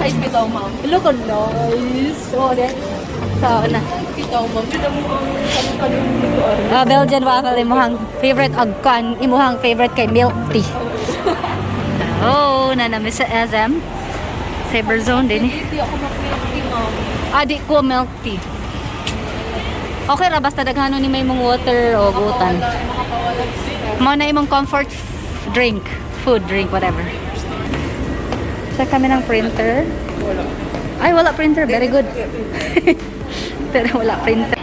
size bitaw, ma'am. Look at nice. So, na. Bitaw, ma'am. Bitaw mo ang kanong Belgian waffle, imuhang favorite agkan, imuhang favorite kay milk tea. Oh, nanami sa SM. Cyber zone din eh. Hindi ako mag-milk tea, ma'am. Di ko milk tea. Okay ra, basta daghano ni may mong water o gutan. Makapawalan siya. Mao na imong comfort drink, food drink, whatever. Check kami ng printer. Wala. Ay, wala printer. Very good. Pero wala printer.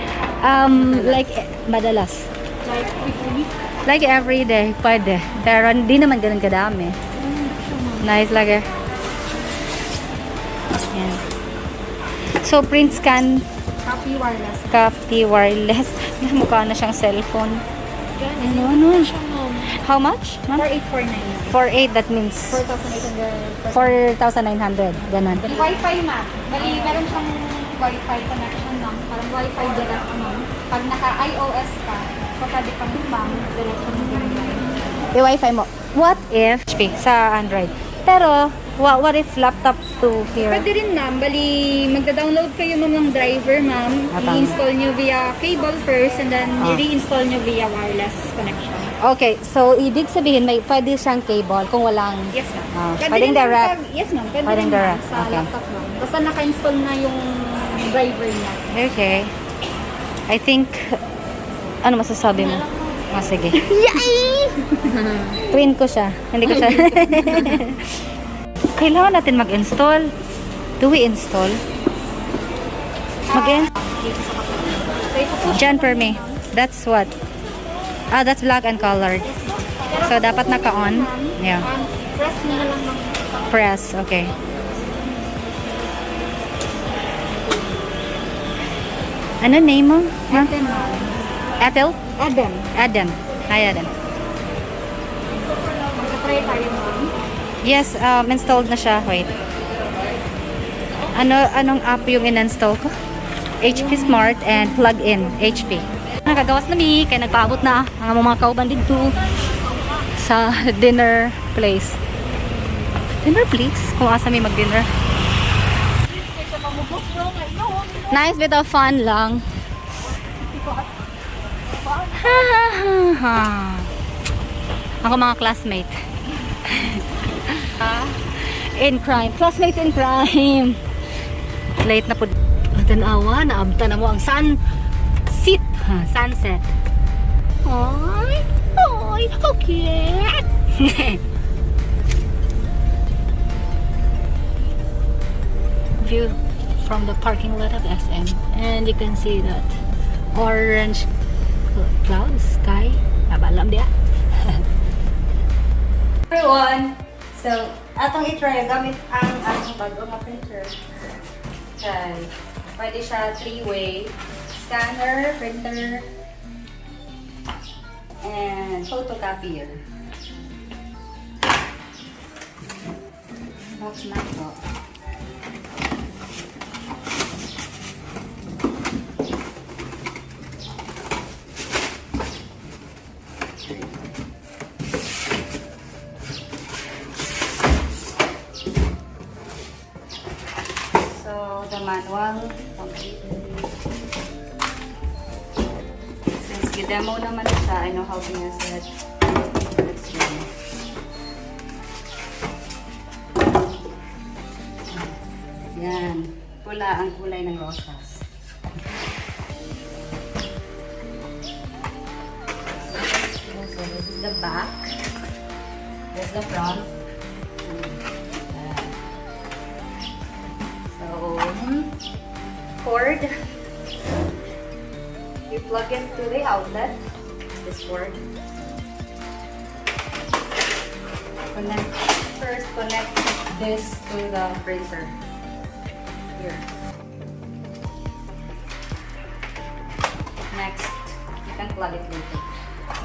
Like, madalas. Like, weekly. Like every day, pwede. Pero hindi naman ganun kadami. Nice lagi. Yan. So, print scan, Copy wireless. copy wireless. Mukha na siyang cellphone. Yan. Ano? Siya, ma'am. How much? 4849. 4,800, that means 4,800. 4,900. Ganun. Wi-Fi, ma'am. Bali, meron siyang Wi-Fi connection, ma'am. Parang Wi-Fi direct, ma'am. Pag naka-iOS ka, so pwede kang ma'am, direct mo I-Wi-Fi mo. What if sa Android? Pero, what if laptop to here? Pwede rin, ma'am. Bali, magda-download kayo, ma'am, ng driver, ma'am. I-install nyo via cable first and then i-reinstall nyo via wireless connection. Okay, so ibig sabihin may pwede siyang cable kung walang Yes, ma'am. pwedeng rin direct. yes, ma'am. Pwede Pwedeng rin, ma'am, direct. sa Okay. laptop, ma'am. Basta naka-install na yung driver niya. Okay. I think ano masasabi mo? Sige. Twin ko siya. Hindi ko siya. Kailangan natin mag-install. Do we install? Dyan per me. That's what? That's black and colored. So, dapat naka-on. Yeah. Press mo na lang ng Press. Okay. Ano name mo? Huh? Adam, ma'am. Ethel? Adam. Adam. Hi, Adam. Magka-try tayo, ma'am. Yes, installed na siya. Wait. Anong app yung in-install ko? HP Smart and plug-in HP. Nakagawas na mi, kaya nagpaabot na ang mga kauban dito sa dinner place. Dinner place? Kung asa may mag-dinner. Nice bit of fun lang. Ha ha ha ha. Ako mga classmate. In crime. Classmates in crime. Late na po. Tanawa, naabta na mo ang sunset. Ay, ay, okay. View from the parking lot of SM, and you can see that orange clouds, sky. Abalam dia. Everyone, so atong i-try gamit ang ating bagong printer. Okay. Pwede siya 3-way scanner, printer, and photocopier. Box na ito. So, the manual, since gidemo naman siya, I know how to use it. Let's see. Yan. Pula ang kulay ng rosas. So, this is the back. This is the front. Cord, you plug it to the outlet, this cord. Connect this to the printer here. Next, you can plug it later.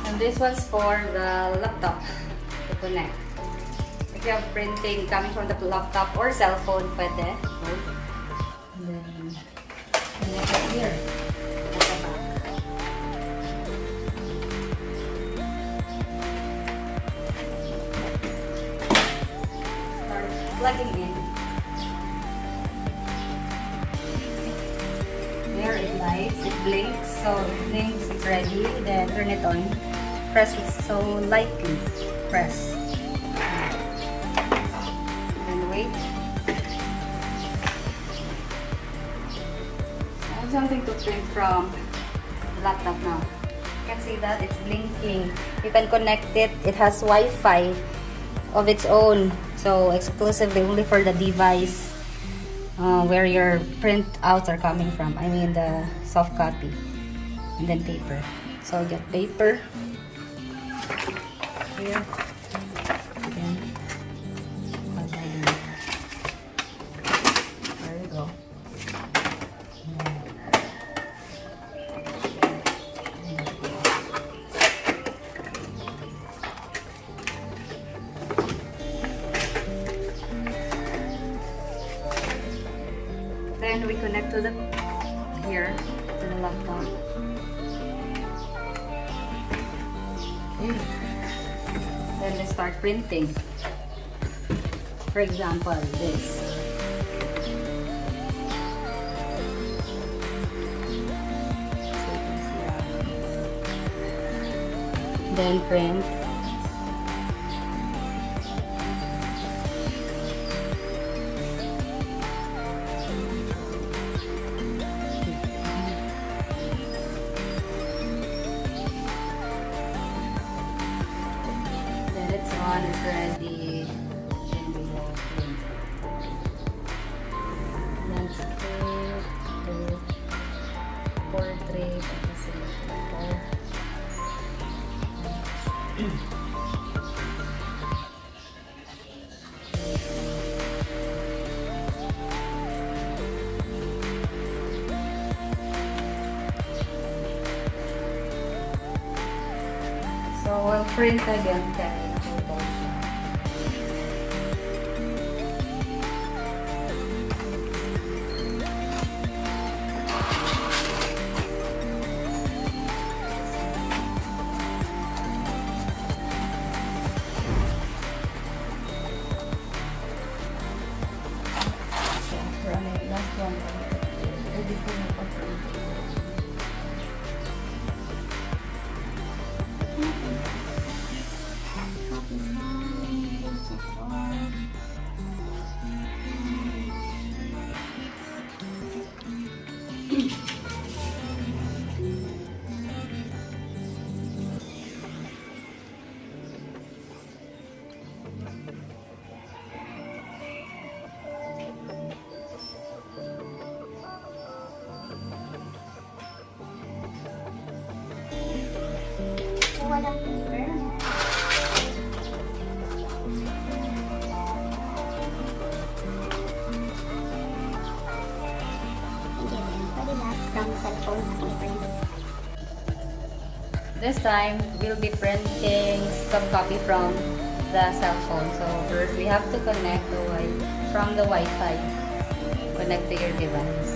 And this one's for the laptop to connect. If you have printing coming from the laptop or cell phone, pwede. And then connect it here at the back. Start plugging in. lights. It blinks. So it blinks, it's ready. Then turn it on. Press it so lightly. Press. Then wait. I have something to print from the laptop now. You can see that it's blinking. You can connect it. It has Wi-Fi of its own. So exclusively only for the device where your printouts are coming from. I mean the soft copy. And then paper. So I'll get paper. Here. Again. There you go. Then we connect to the here to the laptop. Okay. Then we start printing. For example, this. So you can see that. Then print. One is ready. Then we will print. Landscape, portrait, so we'll print again. Last one. Ready for the print. Walang paper. From cellphone. This time, we'll be printing some copy from the cell phone. So first, we have to connect from the Wi-Fi. Connect to your device.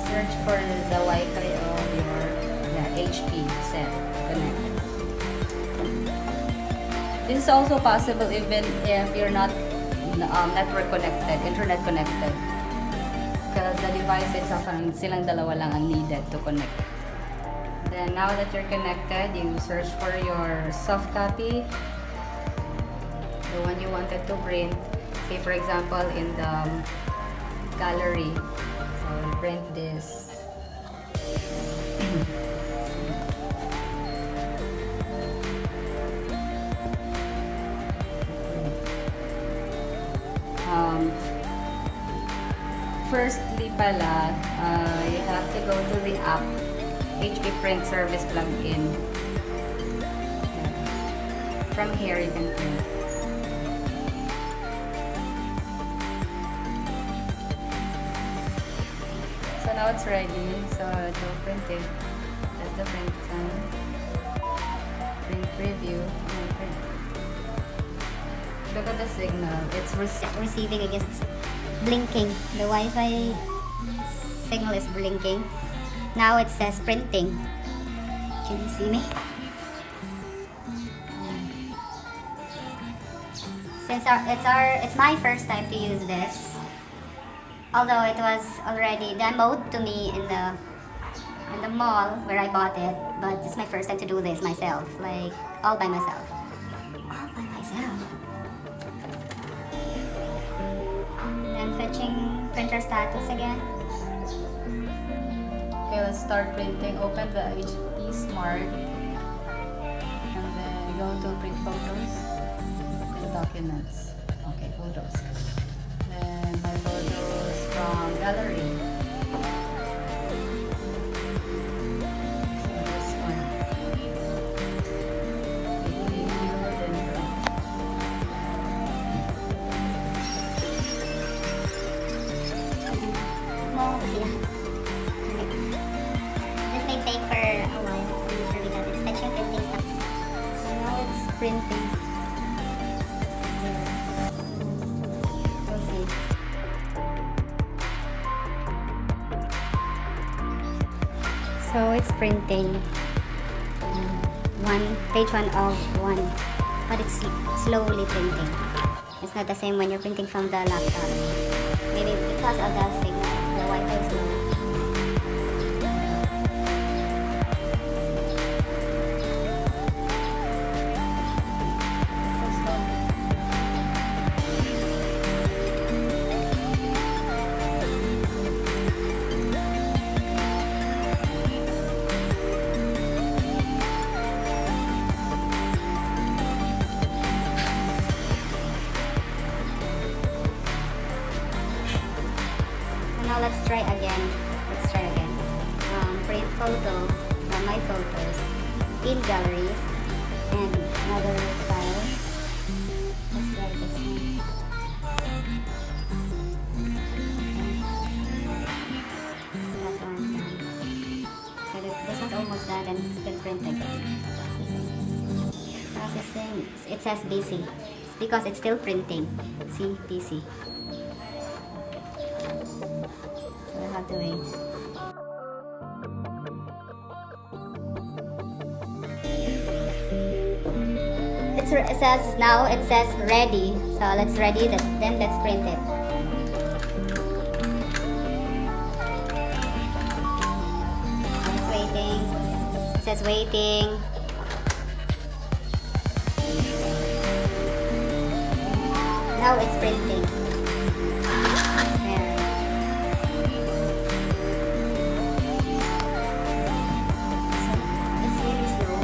Search for the Wi-Fi of your HP set. Connect. This is also possible even if you're not network connected, internet connected. Because the device itself, silang dalawa lang ang needed to connect. Then now that you're connected, you search for your soft copy, the one you wanted to print. Say for example in the gallery. So we'll print this. Firstly pala, you have to go to the app, HP Print Service plugin. From here you can print. So now it's ready, so to print it. That's the print sign. Print preview. Print. Look at the signal. It's Receiving, I guess it's blinking. The Wi-Fi signal is blinking. Now it says printing. Can you see me? Since it's my first time to use this, Although it was already demoed to me in the mall where I bought it, but it's my first time to do this myself, like all by myself. All by myself. Then fetching printer status again. Okay, let's start printing. Open the HP Smart and then go to print photos and documents. Okay, photos. Then my photos from gallery. So this one. Oh, yeah. This may take for a while, I'm sure, because it's fetching printing stuff. So now it's printing. We'll see. So it's printing. Page one of one, but it's slowly printing. It's not the same when you're printing from the laptop. Maybe because of the signal, the Wi-Fi is low. So slow. So now let's try again. Let's try again. Print photo from my photos in galleries and another file. Let's try this one. That one's done. So this one's almost done, and then print again. Processing. It says busy. It's because it's still printing. See, busy. So we'll have to wait. It says now, it says ready. So let's ready this, then let's print it. It's waiting. It says waiting. Now it's printing. There. So it's really slow.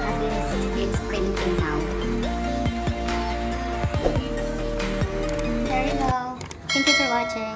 At least it's printing now. There you go. Thank you for watching.